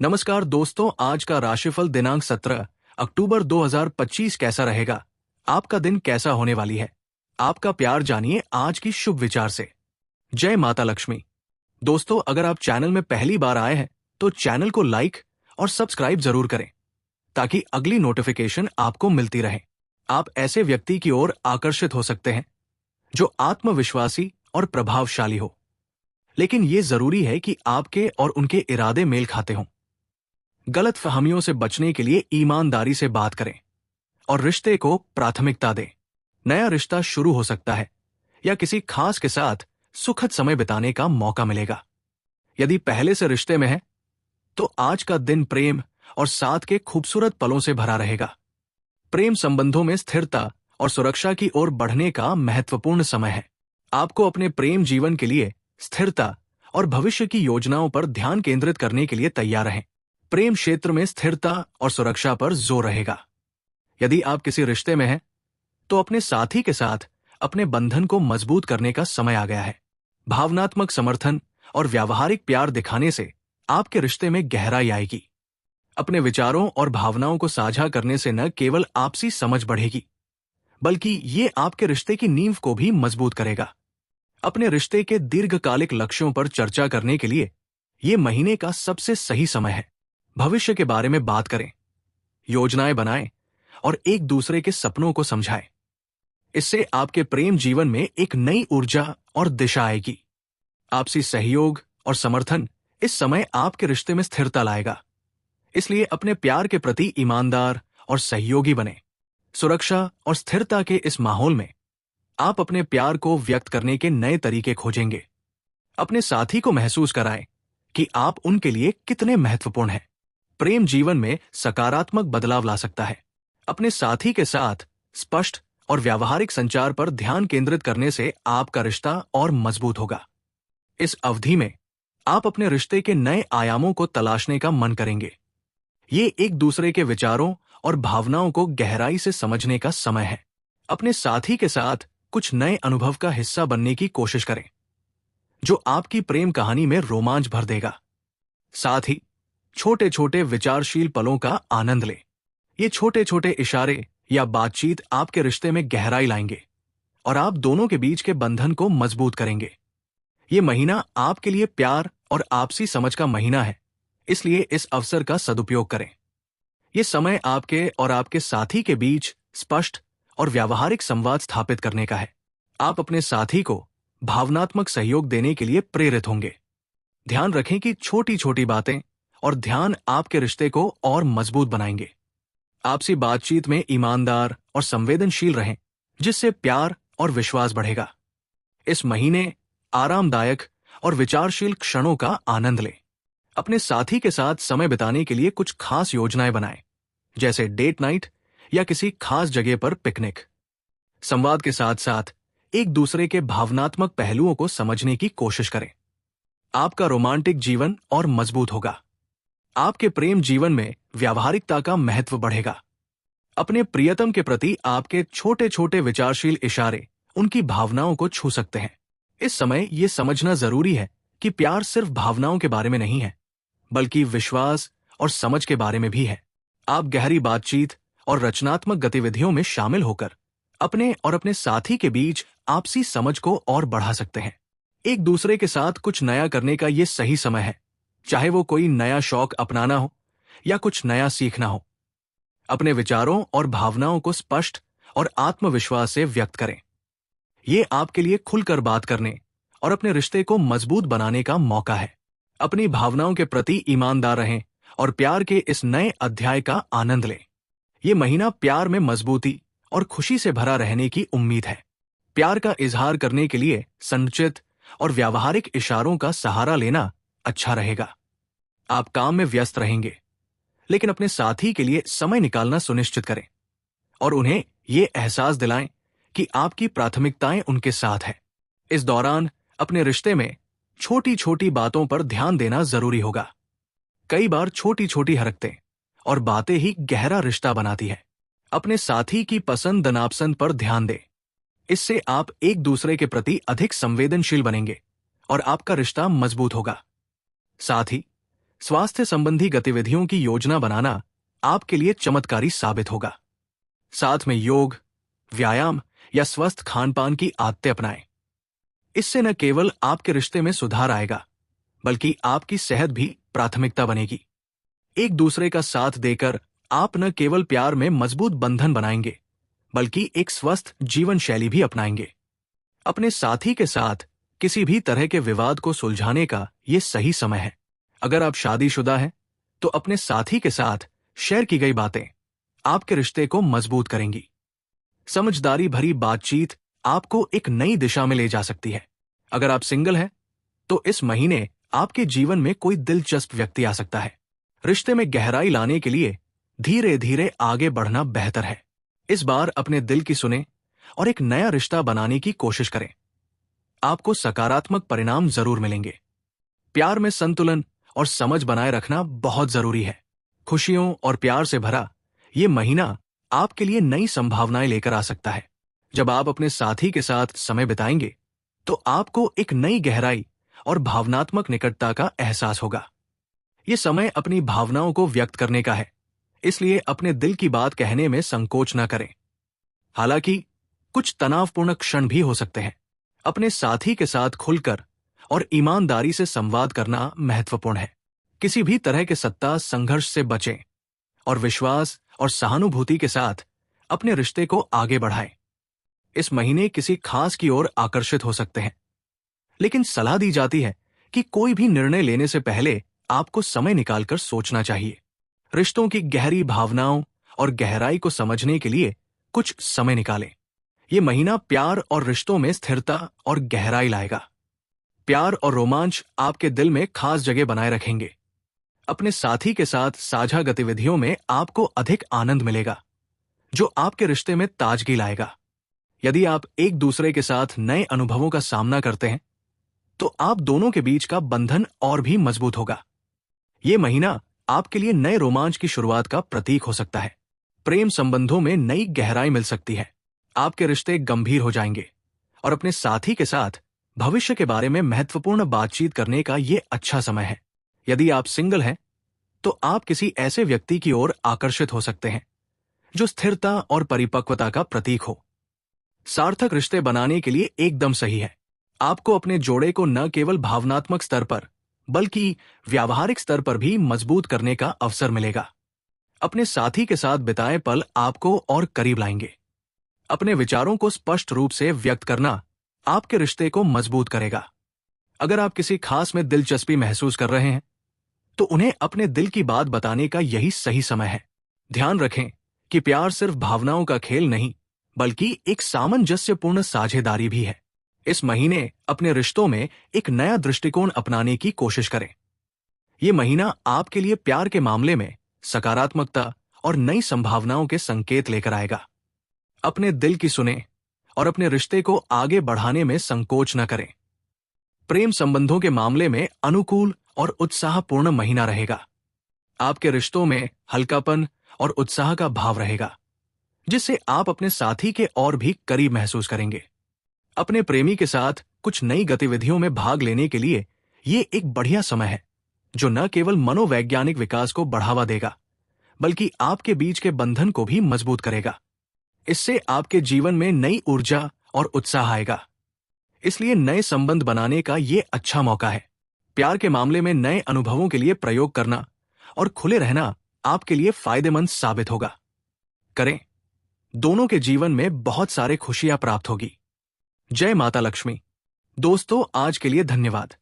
नमस्कार दोस्तों, आज का राशिफल दिनांक 17 अक्टूबर 2025 कैसा रहेगा? आपका दिन कैसा होने वाली है? आपका प्यार जानिए आज की शुभ विचार से। जय माता लक्ष्मी। दोस्तों, अगर आप चैनल में पहली बार आए हैं तो चैनल को लाइक और सब्सक्राइब जरूर करें ताकि अगली नोटिफिकेशन आपको मिलती रहे। आप ऐसे व्यक्ति की ओर आकर्षित हो सकते हैं जो आत्मविश्वासी और प्रभावशाली हो, लेकिन ये जरूरी है कि आपके और उनके इरादे मेल खाते हों। गलतफहमियों से बचने के लिए ईमानदारी से बात करें और रिश्ते को प्राथमिकता दें। नया रिश्ता शुरू हो सकता है या किसी खास के साथ सुखद समय बिताने का मौका मिलेगा। यदि पहले से रिश्ते में है तो आज का दिन प्रेम और साथ के खूबसूरत पलों से भरा रहेगा। प्रेम संबंधों में स्थिरता और सुरक्षा की ओर बढ़ने का महत्वपूर्ण समय है। आपको अपने प्रेम जीवन के लिए स्थिरता और भविष्य की योजनाओं पर ध्यान केंद्रित करने के लिए तैयार रहें। प्रेम क्षेत्र में स्थिरता और सुरक्षा पर जोर रहेगा। यदि आप किसी रिश्ते में हैं तो अपने साथी के साथ अपने बंधन को मजबूत करने का समय आ गया है। भावनात्मक समर्थन और व्यावहारिक प्यार दिखाने से आपके रिश्ते में गहराई आएगी। अपने विचारों और भावनाओं को साझा करने से न केवल आपसी समझ बढ़ेगी बल्कि ये आपके रिश्ते की नींव को भी मजबूत करेगा। अपने रिश्ते के दीर्घकालिक लक्ष्यों पर चर्चा करने के लिए ये महीने का सबसे सही समय है। भविष्य के बारे में बात करें, योजनाएं बनाएं और एक दूसरे के सपनों को समझाएं। इससे आपके प्रेम जीवन में एक नई ऊर्जा और दिशा आएगी। आपसी सहयोग और समर्थन इस समय आपके रिश्ते में स्थिरता लाएगा। इसलिए अपने प्यार के प्रति ईमानदार और सहयोगी बने। सुरक्षा और स्थिरता के इस माहौल में आप अपने प्यार को व्यक्त करने के नए तरीके खोजेंगे। अपने साथी को महसूस कराएं कि आप उनके लिए कितने महत्वपूर्ण हैं। प्रेम जीवन में सकारात्मक बदलाव ला सकता है। अपने साथी के साथ स्पष्ट और व्यावहारिक संचार पर ध्यान केंद्रित करने से आपका रिश्ता और मजबूत होगा। इस अवधि में आप अपने रिश्ते के नए आयामों को तलाशने का मन करेंगे। ये एक दूसरे के विचारों और भावनाओं को गहराई से समझने का समय है। अपने साथी के साथ कुछ नए अनुभव का हिस्सा बनने की कोशिश करें जो आपकी प्रेम कहानी में रोमांच भर देगा। साथ ही छोटे छोटे विचारशील पलों का आनंद लें। ये छोटे छोटे इशारे या बातचीत आपके रिश्ते में गहराई लाएंगे और आप दोनों के बीच के बंधन को मजबूत करेंगे। ये महीना आपके लिए प्यार और आपसी समझ का महीना है, इसलिए इस अवसर का सदुपयोग करें। ये समय आपके और आपके साथी के बीच स्पष्ट और व्यावहारिक संवाद स्थापित करने का है। आप अपने साथी को भावनात्मक सहयोग देने के लिए प्रेरित होंगे। ध्यान रखें कि छोटी छोटी बातें और ध्यान आपके रिश्ते को और मजबूत बनाएंगे। आपसी बातचीत में ईमानदार और संवेदनशील रहें, जिससे प्यार और विश्वास बढ़ेगा। इस महीने आरामदायक और विचारशील क्षणों का आनंद लें। अपने साथी के साथ समय बिताने के लिए कुछ खास योजनाएं बनाएं, जैसे डेट नाइट या किसी खास जगह पर पिकनिक। संवाद के साथ साथ एक दूसरे के भावनात्मक पहलुओं को समझने की कोशिश करें। आपका रोमांटिक जीवन और मजबूत होगा। आपके प्रेम जीवन में व्यावहारिकता का महत्व बढ़ेगा। अपने प्रियतम के प्रति आपके छोटे छोटे विचारशील इशारे उनकी भावनाओं को छू सकते हैं। इस समय यह समझना जरूरी है कि प्यार सिर्फ भावनाओं के बारे में नहीं है, बल्कि विश्वास और समझ के बारे में भी है। आप गहरी बातचीत और रचनात्मक गतिविधियों में शामिल होकर अपने और अपने साथी के बीच आपसी समझ को और बढ़ा सकते हैं। एक दूसरे के साथ कुछ नया करने का यह सही समय है, चाहे वो कोई नया शौक अपनाना हो या कुछ नया सीखना हो। अपने विचारों और भावनाओं को स्पष्ट और आत्मविश्वास से व्यक्त करें। ये आपके लिए खुलकर बात करने और अपने रिश्ते को मजबूत बनाने का मौका है। अपनी भावनाओं के प्रति ईमानदार रहें और प्यार के इस नए अध्याय का आनंद लें। ये महीना प्यार में मजबूती और खुशी से भरा रहने की उम्मीद है। प्यार का इजहार करने के लिए संचित और व्यावहारिक इशारों का सहारा लेना अच्छा रहेगा। आप काम में व्यस्त रहेंगे, लेकिन अपने साथी के लिए समय निकालना सुनिश्चित करें और उन्हें ये एहसास दिलाएं कि आपकी प्राथमिकताएं उनके साथ है। इस दौरान अपने रिश्ते में छोटी छोटी बातों पर ध्यान देना जरूरी होगा। कई बार छोटी छोटी हरकतें और बातें ही गहरा रिश्ता बनाती है। अपने साथी की पसंद नापसंद पर ध्यान दें। इससे आप एक दूसरे के प्रति अधिक संवेदनशील बनेंगे और आपका रिश्ता मजबूत होगा। साथ ही स्वास्थ्य संबंधी गतिविधियों की योजना बनाना आपके लिए चमत्कारी साबित होगा। साथ में योग, व्यायाम या स्वस्थ खान-पान की आदतें अपनाएं। इससे न केवल आपके रिश्ते में सुधार आएगा, बल्कि आपकी सेहत भी प्राथमिकता बनेगी। एक दूसरे का साथ देकर आप न केवल प्यार में मजबूत बंधन बनाएंगे, बल्कि एक स्वस्थ जीवन शैली भी अपनाएंगे। अपने साथी के साथ किसी भी तरह के विवाद को सुलझाने का ये सही समय है। अगर आप शादीशुदा हैं, तो अपने साथी के साथ शेयर की गई बातें आपके रिश्ते को मजबूत करेंगी। समझदारी भरी बातचीत आपको एक नई दिशा में ले जा सकती है। अगर आप सिंगल हैं, तो इस महीने आपके जीवन में कोई दिलचस्प व्यक्ति आ सकता है। रिश्ते में गहराई लाने के लिए धीरे धीरे आगे बढ़ना बेहतर है। इस बार अपने दिल की सुने और एक नया रिश्ता बनाने की कोशिश करें। आपको सकारात्मक परिणाम जरूर मिलेंगे। प्यार में संतुलन और समझ बनाए रखना बहुत जरूरी है। खुशियों और प्यार से भरा ये महीना आपके लिए नई संभावनाएं लेकर आ सकता है। जब आप अपने साथी के साथ समय बिताएंगे, तो आपको एक नई गहराई और भावनात्मक निकटता का एहसास होगा। ये समय अपनी भावनाओं को व्यक्त करने का है, इसलिए अपने दिल की बात कहने में संकोच न करें। हालांकि कुछ तनावपूर्ण क्षण भी हो सकते हैं। अपने साथी के साथ खुलकर और ईमानदारी से संवाद करना महत्वपूर्ण है। किसी भी तरह के सत्ता संघर्ष से बचें और विश्वास और सहानुभूति के साथ अपने रिश्ते को आगे बढ़ाएं। इस महीने किसी खास की ओर आकर्षित हो सकते हैं, लेकिन सलाह दी जाती है कि कोई भी निर्णय लेने से पहले आपको समय निकालकर सोचना चाहिए। रिश्तों की गहरी भावनाओं और गहराई को समझने के लिए कुछ समय निकालें। ये महीना प्यार और रिश्तों में स्थिरता और गहराई लाएगा। प्यार और रोमांच आपके दिल में खास जगह बनाए रखेंगे। अपने साथी के साथ साझा गतिविधियों में आपको अधिक आनंद मिलेगा, जो आपके रिश्ते में ताजगी लाएगा। यदि आप एक दूसरे के साथ नए अनुभवों का सामना करते हैं, तो आप दोनों के बीच का बंधन और भी मजबूत होगा। ये महीना आपके लिए नए रोमांच की शुरुआत का प्रतीक हो सकता है। प्रेम संबंधों में नई गहराई मिल सकती है। आपके रिश्ते गंभीर हो जाएंगे और अपने साथी के साथ भविष्य के बारे में महत्वपूर्ण बातचीत करने का ये अच्छा समय है। यदि आप सिंगल हैं, तो आप किसी ऐसे व्यक्ति की ओर आकर्षित हो सकते हैं जो स्थिरता और परिपक्वता का प्रतीक हो। सार्थक रिश्ते बनाने के लिए एकदम सही है। आपको अपने जोड़े को न केवल भावनात्मक स्तर पर, बल्कि व्यावहारिक स्तर पर भी मजबूत करने का अवसर मिलेगा। अपने साथी के साथ बिताए पल आपको और करीब लाएंगे। अपने विचारों को स्पष्ट रूप से व्यक्त करना आपके रिश्ते को मजबूत करेगा। अगर आप किसी खास में दिलचस्पी महसूस कर रहे हैं, तो उन्हें अपने दिल की बात बताने का यही सही समय है। ध्यान रखें कि प्यार सिर्फ भावनाओं का खेल नहीं, बल्कि एक सामंजस्यपूर्ण साझेदारी भी है। इस महीने अपने रिश्तों में एक नया दृष्टिकोण अपनाने की कोशिश करें। ये महीना आपके लिए प्यार के मामले में सकारात्मकता और नई संभावनाओं के संकेत लेकर आएगा। अपने दिल की सुने और अपने रिश्ते को आगे बढ़ाने में संकोच न करें। प्रेम संबंधों के मामले में अनुकूल और उत्साहपूर्ण महीना रहेगा। आपके रिश्तों में हल्कापन और उत्साह का भाव रहेगा, जिससे आप अपने साथी के और भी करीब महसूस करेंगे। अपने प्रेमी के साथ कुछ नई गतिविधियों में भाग लेने के लिए ये एक बढ़िया समय है, जो न केवल मनोवैज्ञानिक विकास को बढ़ावा देगा, बल्कि आपके बीच के बंधन को भी मजबूत करेगा। इससे आपके जीवन में नई ऊर्जा और उत्साह आएगा। इसलिए नए संबंध बनाने का ये अच्छा मौका है। प्यार के मामले में नए अनुभवों के लिए प्रयोग करना और खुले रहना आपके लिए फायदेमंद साबित होगा। करें, दोनों के जीवन में बहुत सारे खुशियां प्राप्त होगी। जय माता लक्ष्मी। दोस्तों, आज के लिए धन्यवाद।